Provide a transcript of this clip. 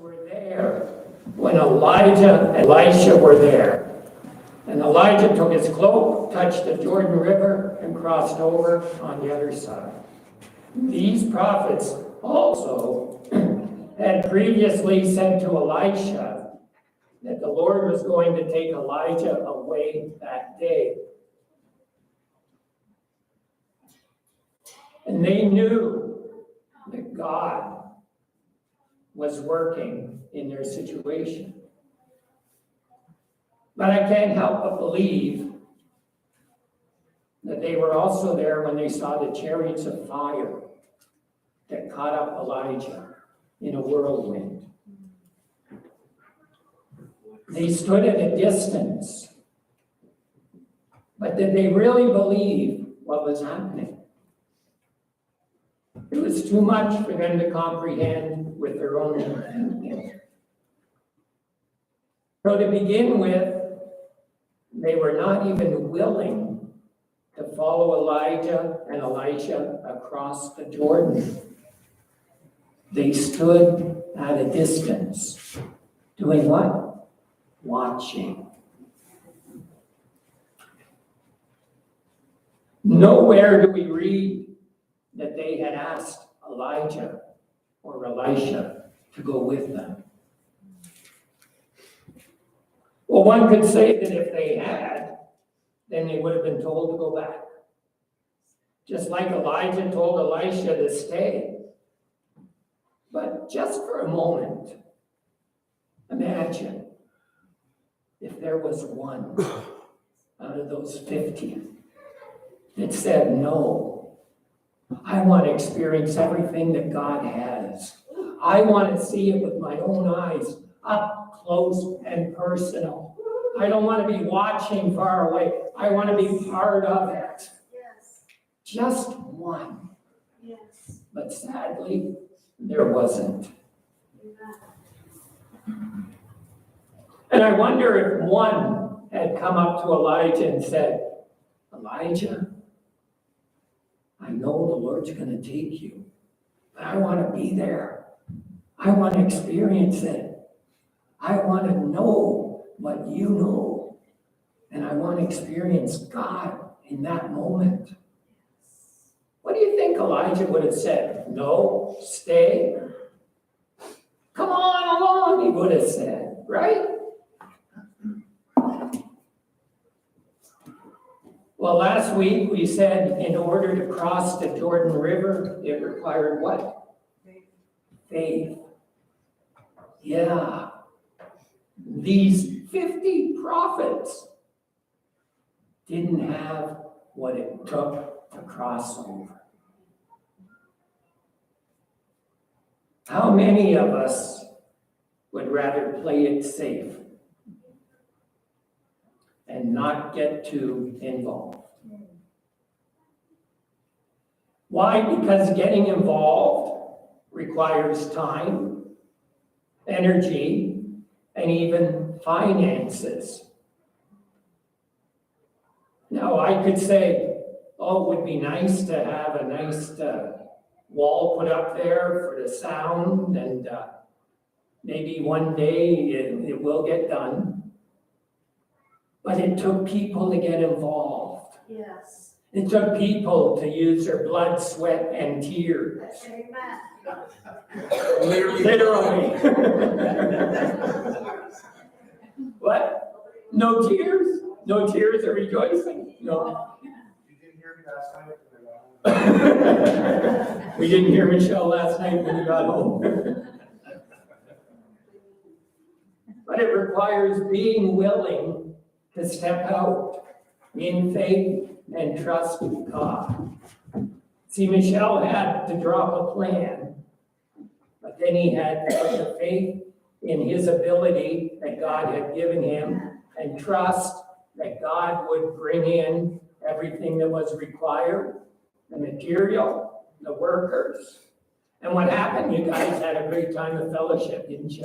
were there when Elijah and Elisha were there. And Elijah took his cloak, touched the Jordan River, and crossed over on the other side. These prophets also had previously said to Elisha that the Lord was going to take Elijah away that day. And they knew that God was working in their situation. But I can't help but believe that they were also there when they saw the chariots of fire that caught up Elijah in a whirlwind. They stood at a distance, but did they really believe what was happening? It was too much for them to comprehend with their own thinking. So to begin with, they were not even willing to follow Elijah and Elisha across the Jordan. They stood at a distance. Doing what? Watching. Nowhere do we read that they had asked Elijah or Elisha to go with them. Well, one could say that if they had, then they would have been told to go back. Just like Elijah told Elisha to stay. But just for a moment, imagine if there was one out of those 50 that said, no, I want to experience everything that God has. I want to see it with my own eyes, up close and personal. I don't want to be watching far away. I want to be part of it. Yes. Just one. Yes. But sadly, there wasn't. And I wonder if one had come up to Elijah and said, Elijah, I know the Lord's going to take you, but I want to be there. I want to experience it. I want to know what you know. And I want to experience God in that moment. What do you think Elijah would have said? No, stay. Come on along, he would have said, right? Well, last week we said in order to cross the Jordan River, it required what? Faith. Yeah. These 50 prophets didn't have what it took to cross over. How many of us would rather play it safe and not get too involved? Why? Because getting involved requires time, energy, and even finances. Now, I could say, oh, it would be nice to have a nice wall put up there for the sound, and maybe one day it will get done. But it took people to get involved. Yes. It took people to use their blood, sweat, and tears. Amen. Literally. What? No tears? No tears of rejoicing? No. You didn't hear me last night. We didn't hear Michelle last night when we got home. But it requires being willing to step out in faith and trust God. See, Michelle had to drop a plan, but then he had to put the faith in his ability that God had given him and trust that God would bring in everything that was required, the material, the workers. And what happened? You guys had a great time of fellowship, didn't you?